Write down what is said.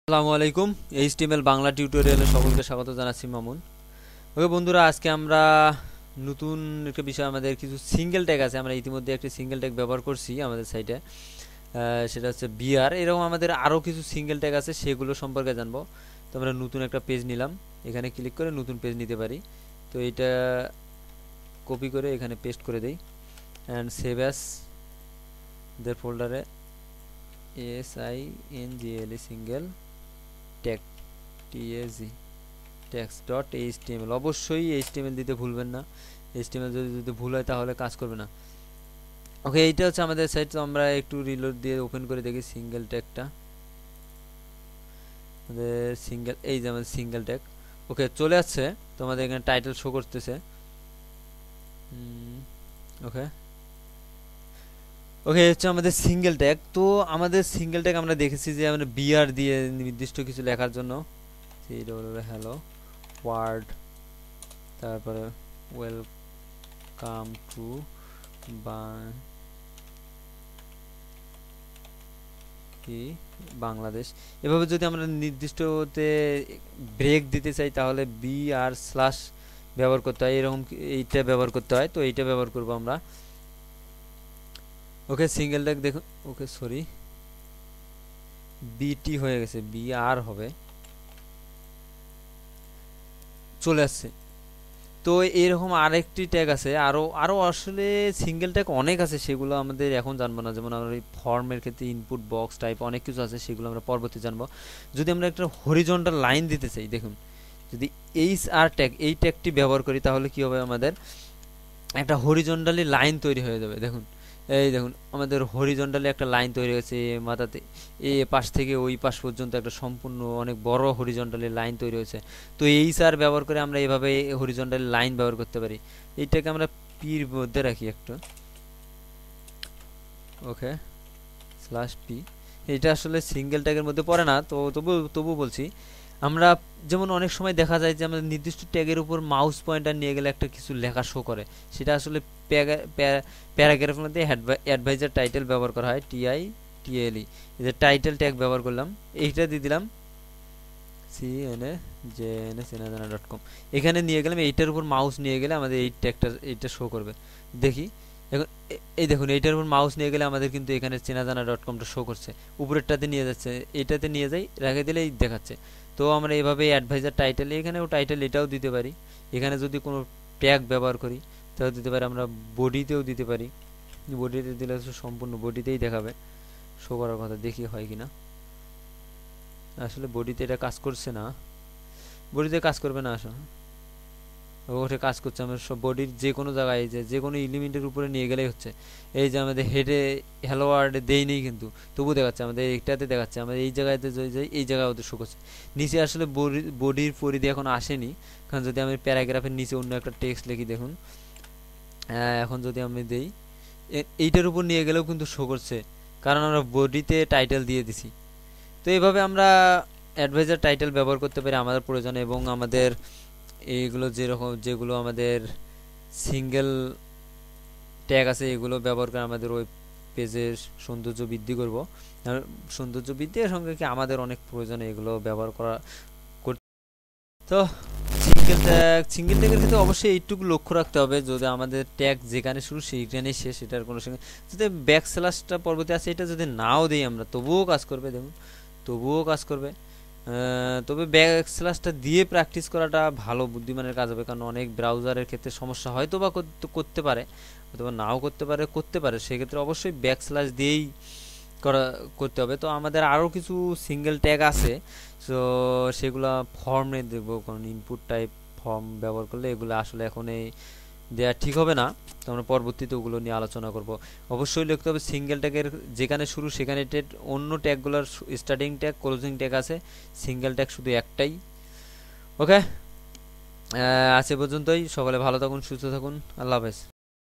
আসসালামু আলাইকুম। এইচটিএমএল বাংলা টিউটোরিয়ালে সকলকে স্বাগত জানাচ্ছি মামুন। ওকে বন্ধুরা, আজকে আমরা নতুন একটা বিষয়, আমাদের কিছু সিঙ্গেল ট্যাগ আছে। আমরা ইতিমধ্যে একটি সিঙ্গেল ট্যাগ ব্যবহার করছি আমাদের সাইটে, সেটা হচ্ছে বিআর। এরকম আমাদের আরও কিছু সিঙ্গেল ট্যাগ আছে, সেগুলো সম্পর্কে জানবো। তো আমরা নতুন একটা পেজ নিলাম, এখানে ক্লিক করে নতুন পেজ নিতে পারি। তো এইটা কপি করে এখানে পেস্ট করে দেই অ্যান্ড সেভ অ্যাস দের ফোল্ডারে SINGLE single tag TAG text.html। অবশ্যই HTML দিতে ভুলবেন না। HTML যদি ভুল হয় তাহলে কাজ করবে না। ওকে, এইটা হচ্ছে আমাদের সাইট। তো আমরা একটু রিলোড দিয়ে ওপেন করে দেখি সিঙ্গেল ট্যাগটা, আমাদের সিঙ্গেল, এই যে আমাদের সিঙ্গেল ট্যাগ। ওকে, চলে আসছে। তো আমাদের এখানে টাইটেল শো করতেছে। ওকে ওকে, হচ্ছে আমাদের সিঙ্গেল ট্যাগ। তো আমাদের সিঙ্গেল ট্যাগ আমরা দেখেছি যে আমরা বিআর দিয়ে নির্দিষ্ট কিছু লেখার জন্য হ্যালো ওয়ার্ড, তারপরে ওয়েলকাম টু বাংলাদেশ। এভাবে যদি আমরা নির্দিষ্টতে ব্রেক দিতে চাই তাহলে বি আর স্ল্যাশ ব্যবহার করতে হয়, এরকম এইটা ব্যবহার করতে হয়। তো এইটা ব্যবহার করব আমরা। ওকে, সিঙ্গেল ট্যাগ দেখুন। ওকে সরি, বিটি হয়ে গেছে, বি আর হবে, চলে আসছে। তো এরকম আরেকটি ট্যাগ আছে, আরও আরও আসলে সিঙ্গেল ট্যাগ অনেক আছে, সেগুলো আমাদের এখন জানবো না। যেমন আমরা এই ফর্মের ক্ষেত্রে ইনপুট বক্স টাইপ অনেক কিছু আছে, সেগুলো আমরা পরবর্তী জানবো। যদি আমরা একটা হরিজন্টাল লাইন দিতে চাই, দেখুন, যদি HR ট্যাগ, এই ট্যাগটি ব্যবহার করি তাহলে কি হবে, আমাদের একটা হরিজন্টালি লাইন তৈরি হয়ে যাবে। দেখুন, এই দেখুন, আমাদের হরিজন্টালি একটা লাইন তৈরি হয়েছে মাথাতে, এই পাশ থেকে ওই পাশ পর্যন্ত একটা সম্পূর্ণ অনেক বড় হরিজন্টালি লাইন তৈরি হয়েছে। তো HR ব্যবহার করে আমরা এইভাবে হরিজন্টালি লাইন ব্যবহার করতে পারি। এইটাকে আমরা পির মধ্যে রাখি একটু। ওকে, স্ল্যাশ পি। এটা আসলে সিঙ্গেল ট্যাগের মধ্যে পড়ে না, তো তবু বলছি। আমরা যেমন অনেক সময় দেখা যায় যে আমাদের নির্দিষ্ট ট্যাগের উপর মাউস পয়েন্টার নিয়ে গেলে একটা কিছু লেখা শো করে, সেটা আসলে প্যারাগ্রাফের মধ্যে অ্যাডভাইজার টাইটেল ব্যবহার করা হয়, TITLE। এই যে টাইটেল ট্যাগ ব্যবহার করলাম, এইটা দিয়ে দিলাম CNAJNA.com। এখানে নিয়ে গেলাম, এইটার উপর মাউস নিয়ে গেলে আমাদের এই ট্যাগটা, এইটা শো করবে। দেখি এখন, এই দেখুন, এইটার উপর মাউস নিয়ে গেলে আমাদের কিন্তু এখানে চেনাজানা.comটা শো করছে, উপরেরটাতে নিয়ে যাচ্ছে, এটাতে নিয়ে যাই, রেখে দিলেই দেখাচ্ছে। তো আমরা এভাবে অ্যাডভাইজার টাইটেল, এখানেও টাইটেল এটাও দিতে পারি। এখানে যদি কোনো ট্যাগ ব্যবহার করি তাহলে দিতে পারি, আমরা বডিতেও দিতে পারি। বডিতে দিলে সম্পূর্ণ বডিতেই দেখাবে, শো করার কথা। দেখি হয় কিনা। আসলে বডিতে এটা কাজ করছে না, বডিতে কাজ করবে না আসলে, ওটা কাজ করছে। আমরা সব বডির যে কোনো জায়গায়, যে কোনো এলিমেন্টের উপরে নিয়ে গেলেই হচ্ছে। এই যে আমাদের হেডে হ্যালো ওয়ার্ডে দেই নেই কিন্তু তবু দেখাচ্ছে, আমাদের এইটাতে দেখাচ্ছে, আমাদের এই জায়গাতে যাই, এই জায়গায় ওদের শো করছে। নিচে আসলে বডির পরিধি এখন আসেনি, কারণ যদি আমি প্যারাগ্রাফের নিচে অন্য একটা টেক্সট লিখি, দেখুন, এখন যদি আমি দেই, এইটার উপর নিয়ে গেলেও কিন্তু শো করছে, কারণ আমরা বডিতে টাইটেল দিয়ে দিছি। তো এইভাবে আমরা অ্যাডভাইজার টাইটেল ব্যবহার করতে পারি আমাদের প্রয়োজনে, এবং আমাদের এইগুলো যেগুলো আমাদের সিঙ্গেল ট্যাগ আছে, এগুলো ব্যবহার করে আমাদের ওই পেজের সৌন্দর্য বৃদ্ধি করব। সৌন্দর্য বৃদ্ধির সঙ্গে কি আমাদের অনেক প্রয়োজনে এগুলো ব্যবহার করা। তো সিঙ্গেল ট্যাগের ক্ষেত্রে অবশ্যই এইটুকু লক্ষ্য রাখতে হবে, যদি আমাদের ট্যাগ যেখানে শুরু সেইখানেই শেষ, এটার কোনো সঙ্গে যদি ব্যাক স্ল্যাশটা পরবর্তী আছে, এটা যদি নাও দিই আমরা তবুও কাজ করবে। দেখুন, তবুও কাজ করবে। তবে ব্যাক স্ল্যাশটা দিয়ে প্র্যাকটিস করাটা ভালো, বুদ্ধিমানের কাজ হবে, কারণ অনেক ব্রাউজারের ক্ষেত্রে সমস্যা হয়তো বা করতে পারে, অথবা নাও করতে পারে। সেক্ষেত্রে অবশ্যই ব্যাক স্ল্যাশ দিয়েই করতে হবে। তো আমাদের আরও কিছু সিঙ্গেল ট্যাগ আছে, সো সেগুলো ফর্মে দেখবো, কারণ ইনপুট টাইপ ফর্ম ব্যবহার করলে এগুলো আসলে এখন এই দেওয়া ঠিক হবে না। তো আমরা পরবর্তীতে ওগুলো নিয়ে আলোচনা করব। অবশ্যই লিখতে হবে সিঙ্গেল ট্যাগের যেখানে শুরু সেখানে অন্য ট্যাগগুলোর স্টার্টিং ট্যাগ ক্লোজিং ট্যাগ আছে, সিঙ্গেল ট্যাগ শুধু একটাই। ওকে, আজ এ পর্যন্তই। সকলে ভালো থাকুন, সুস্থ থাকুন, আল্লাহ হাফেজ।